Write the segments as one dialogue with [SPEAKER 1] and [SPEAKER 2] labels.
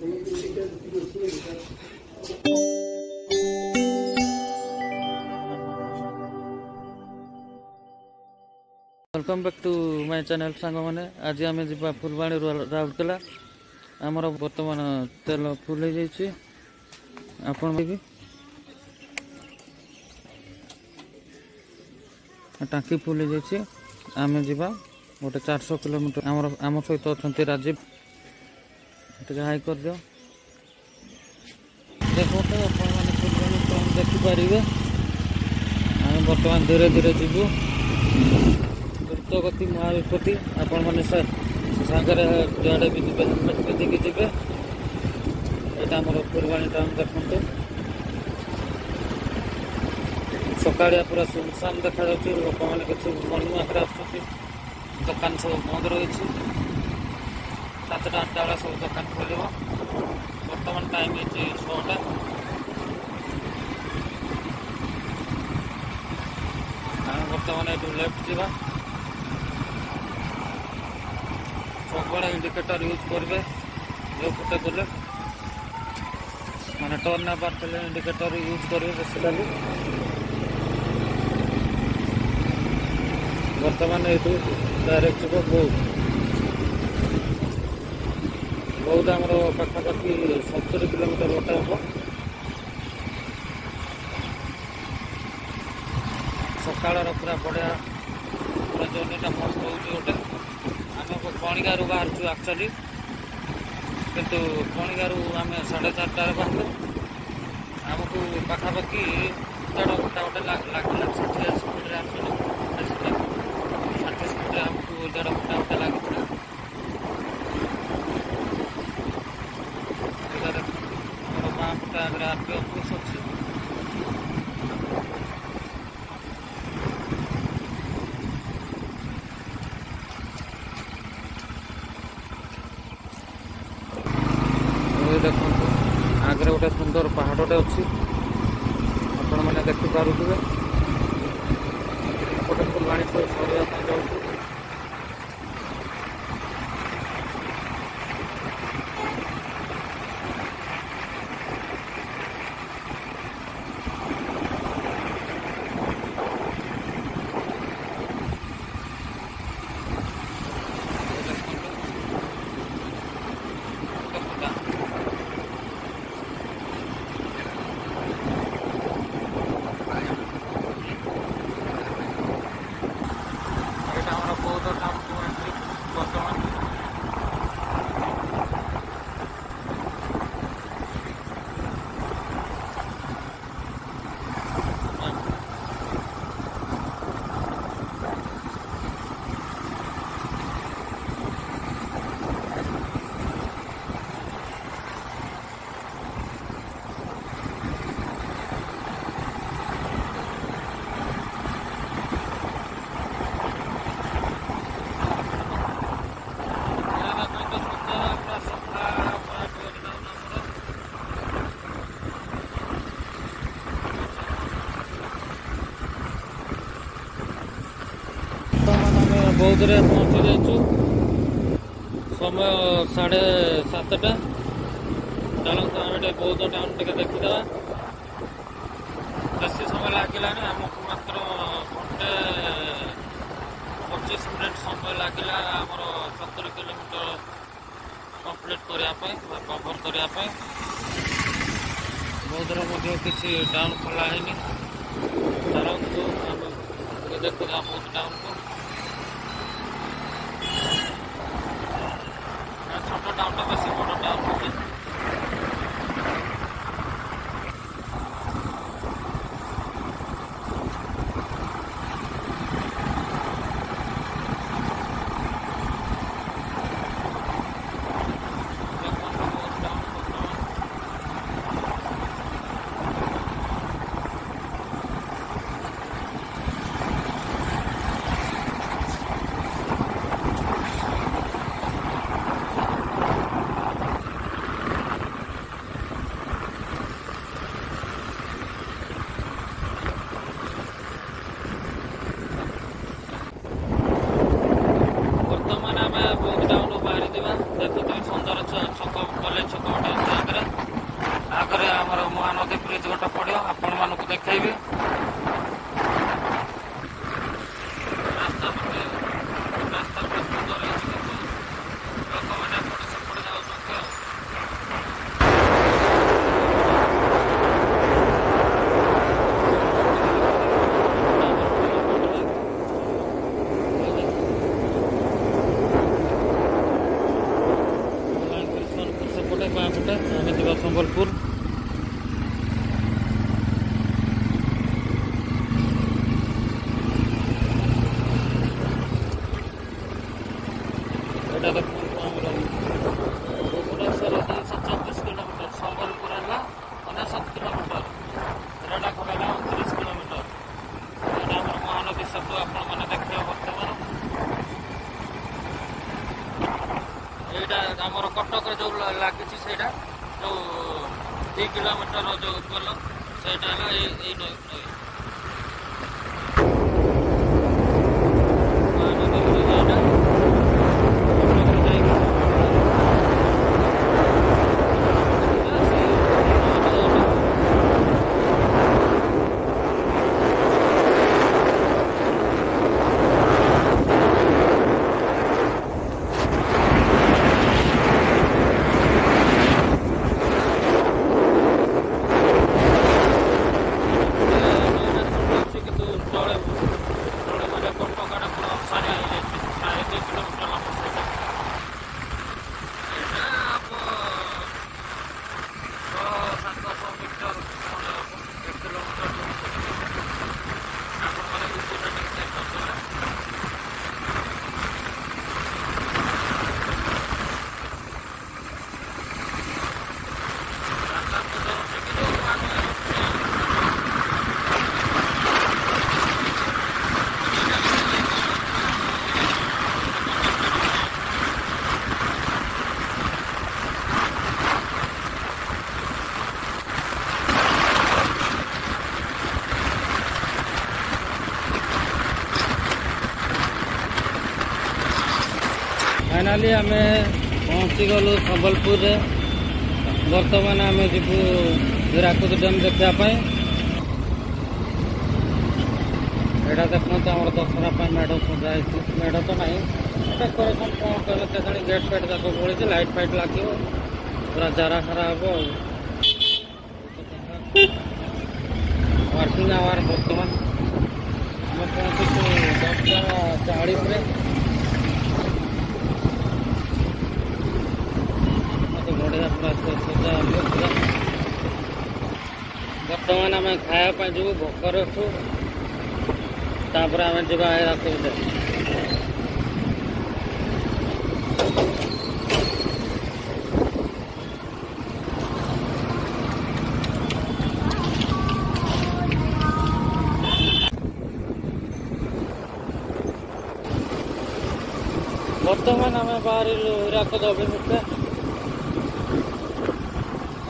[SPEAKER 1] Welcome back to my channel song मैंने आज आम जा फुलवाणी राउरकेला आमर बर्तमान तेल फुल हो जाइए आपण भी टांकी फुल हो जाइए आम जा गोटे 400 किलोमीटर आम सहित अच्छा राजीव हाई कर दियो देखो तो मैंने फुलवाणी देखिपारे आम बर्तमान धीरे धीरे जीवु द्रुतगति महाविपत्ति आपण मैंने सागर जुआड़े भी जी हेलमेट पिंधिकी जी यहाँ आम फुलवाणी टाउन देखते सकालिया पूरा सुनसान देखा लोक मैंने किसी मर्निंग आखिर आसुँच दुकान सब बंद रही 7टा 8टा बेला सब दुकान खोल बर्तमान टाइम है 6टा बर्तमान ये लेफ्ट जावा सब इंडिकेटर यूज करेंगे जो पटे गले मैंने टर्न ना पारे इंडिकेटर यूज करेंगे बेसिकली बर्तमान ये डायरेक्ट जी बहुत आम पाखापाखि 70 किलोमीटर गोटे हम सकाल पूरा बढ़िया पूरा जर्नीटा मस्त हो गोटे आम कणिगारू बाहर एक्चुअली किंतु कणिगारू आम 4:30 बाहर आमको पाखापाखि 1.5 घंटा गोटे लगे 60 स्पीड आम 60 स्पीड आमको 1.5 घंटा गोटे लगी बाँ पटे आगे आरपी ऑफिस अच्छी देखो आगे गोटे सुंदर पहाड़टे अच्छी आपण मैंने देखिपुवे गोटे फुलवाणी सरिया जाऊँ बौद्ध रे पहुंची जाइछु समय 7:30 चलो तो आम बौद्ध टाउन टे देखीदा बेसी समय लगे आमको मात्र घंटे 25 मिनट समय लगे आमर 70 किलोमीटर कंप्लीट करने कभर करने बौद्ध किसी टाउन खोला है चलते देखा बौद्ध टाउन को छोटा टाउन टा बेस बड़ टाउन हो पटे बाँ पटे आम जा संबलपुर। यहाँ देखो भुवनेश्वर 224 किलोमीटर, संबलपुर है 59 किलोमीटर, रेड़ाखोला 29 किलोमीटर। यहाँ महानदी सेतु आपने देखिए बर्तमान यहाँ आमर कटक जो लगी से जो 2 किलोमीटर जो पोल से फाइनाली आम पहुँची गलु संबलपुर। बर्तमान आम जीवु हिराकुद डैम देखापी। यहाँ देखते आम दशहरा मेढ़ सजा मेढ़ तो ना डेकोरेसन कौन कह के गेट फेट तक बोली लाइट फाइट लगे पूरा जरा खरा हम वर्किंग आवर। बर्तमान आम पहुँचु 10:40 बढ़िया पूरा सजा पूरा। बर्तमान आम खायापी जीव भोकर अच्छु तापर आम जा हिराकुद डैम। बर्तमान आम बाहर हिराकुद अभिमुखे।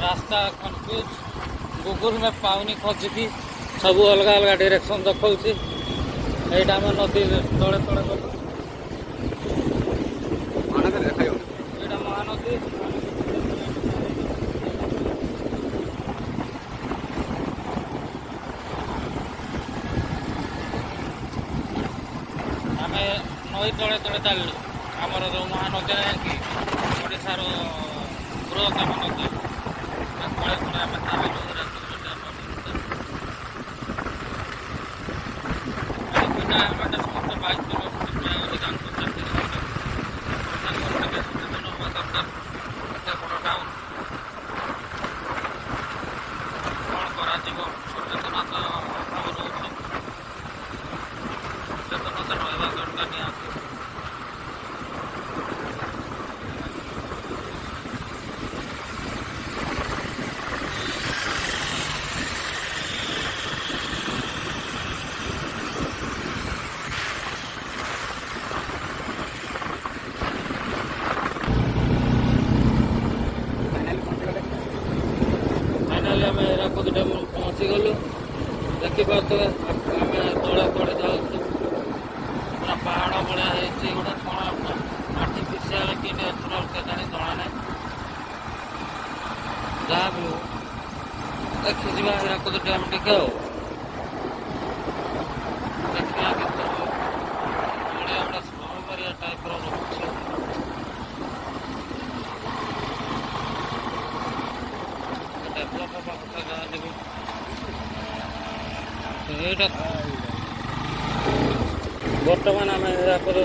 [SPEAKER 1] रास्ता कन्फ्यूज गूगल मैप पाऊनी खोजिकी सब अलग अलग डायरेक्शन देखा। यहाँ आम नदी तले तले गलु यहाँ महानदी। आम नई तले तले चलु आमर जो महानदी है कि ओडार बृहत्तम नदी तले तले आम चलु बिना हेलमेट समस्त 22 किलोमीटर अधिकांश जात्री सचेतन हवा दरकार। एत बड़ टाउन कौन सचेतनता अभाव रोचे सचेतनता रहा दरकार निहाती। आम हिराकुद डैम पहुँची गलु। देखिपे आम तले तले जाऊँ पूरा पहाड़ भाया गोटे कौन आर्टिफिशियल कि नेचुराल के जानी जना ना जहाँ भी हो देखी जा हिराकुद डैम टे देखा कि बढ़िया गोटे स्ट्रॉबेरिया टाइप रखुच्छे। बर्तमान आम हिराकुद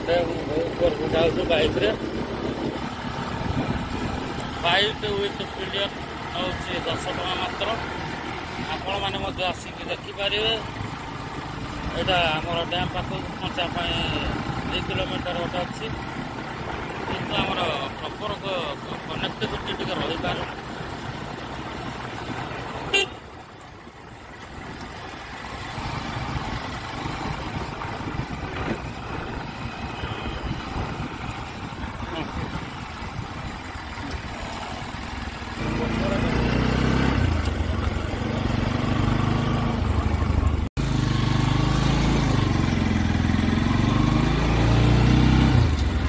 [SPEAKER 1] डैम ऊपर को जाऊँ बाइक रे। व्हाइट विथ पिलियन हूँ 10 टଙ୍କା मात्र। आपण मैंने आसिक देखिपारे। यहाँ आमर डैम पाख पहुँचा 2 किलोमीटर गोटे अच्छी कितु आमर प्रपर कनेक्टिविटी टी रही पार।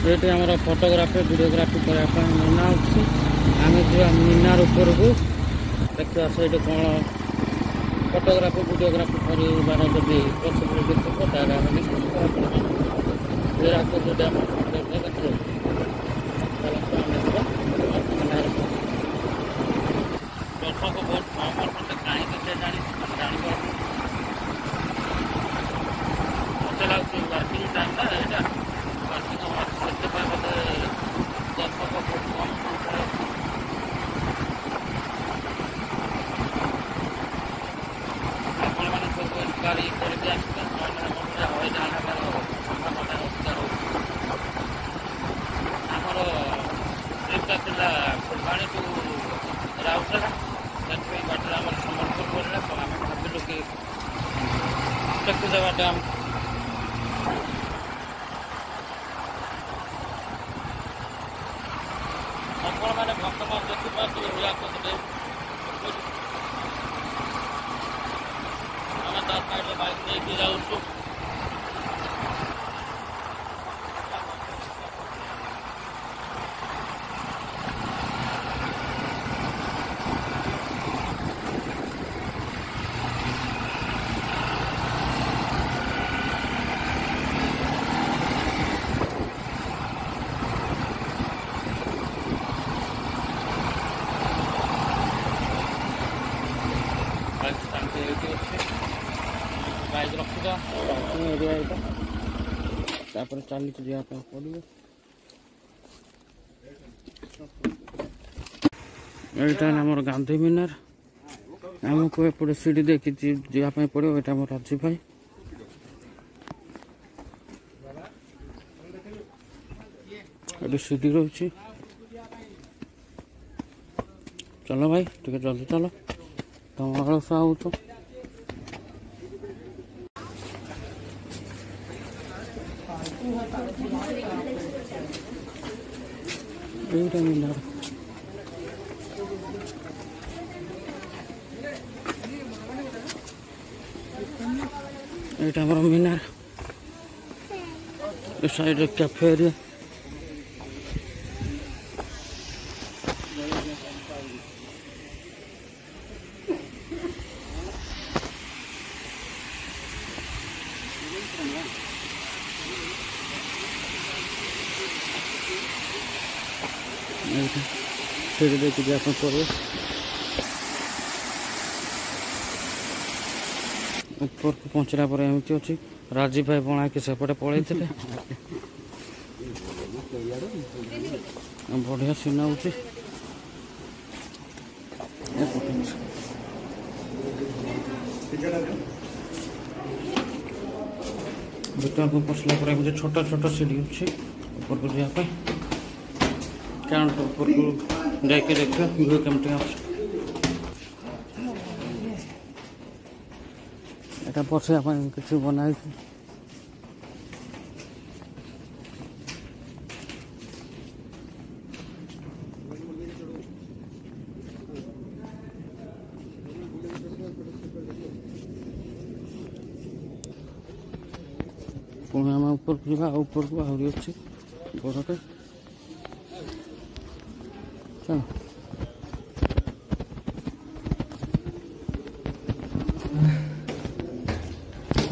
[SPEAKER 1] ये आम फोटोग्राफी वीडियोग्राफी करने मीना अच्छी आम जा मीनार ऊपर को देखा से कौन फोटोग्राफी वीडियोग्राफी कर जब पसिबिलिटी थोड़ा दर्शक बहुत कम अटते कहीं जापर मत लगे वर्किंग टाइम ना यहाँ वर्किंग से मत दर्शक बहुत कम संख्या आपण मैंने सब गाड़ी करके आसते हईराण हमार संभावना अधिकार होमर ट्रिपटा था फुलवाणी टू राउरकेला से बाटर आम सम्बलपुर पड़ा तो आम भाविलु कि देखी देवा डैम आपण मैंने बर्तमान देखिए हीराकुद आम ता साइड बाइक लेके जाऊँ बाइक रखा एरिया यहाँ चली जावाई पड़ो। यहाँ आम गांधी मीनार आमको एपटे सीढ़ी देखी जावाई पड़ो। यहाँ आम राजू भाई ये सीढ़ी रही। चलो भाई टे जल्दी चलो तुम अलसा हो तो मीनार यहाँ मीनार साइड कैफे एरिया सीढ़ी देखी जाए पड़े। ऊपर को पहुँचला पर एमती अच्छी राजीव भाई बना कि सेपटे पड़े बढ़िया सीन हो भर को पसला पर छोटा छोटा सीढ़ी अच्छी ऊपर को जावाई कारण ऊपर को जाके देखा व्यू केमती यहाँ बसवा किसी बनाई पुणी आम ऊपर को जा ऊपर को आहरी अच्छी बड़टे चलो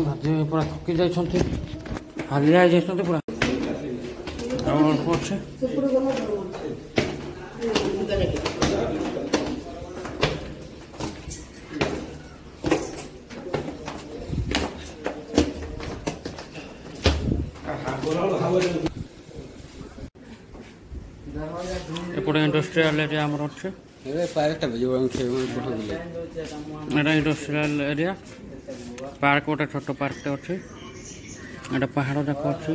[SPEAKER 1] राजीव पूरा थकी जाइए हालिया जाइए पूरा अल्प अच्छे एपटे इंडस्ट्रियल एरिया आमर अच्छे इंडस्ट्रियल एरिया पार्क गोटे छोट पार्कटे अच्छे एटा पहाड़ जाक अच्छे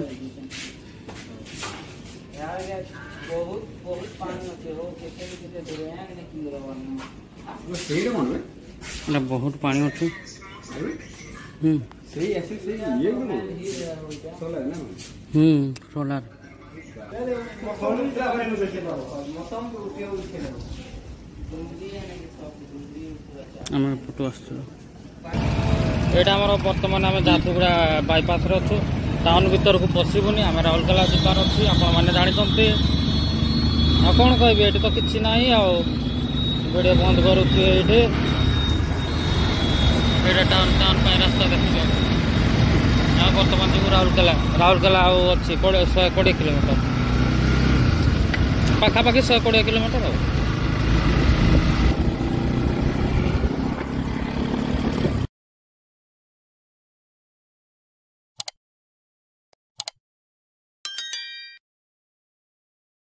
[SPEAKER 1] बहुत पानी अच्छे सोलार फोटो आसटा आम बर्तमान आम झारसुगुड़ा बाईपास अच्छु टाउन भर को पशुनी आम राउरकेला जबार अच्छी आपने जानते आ कौन कह तो किसी ना वीडियो बंद करुच्छे ये टाउन टाउन रास्ता देखिए बर्तमान जी राउरकेला अच्छी 120 किलोमीटर पाखापाखि 120 किलोमीटर।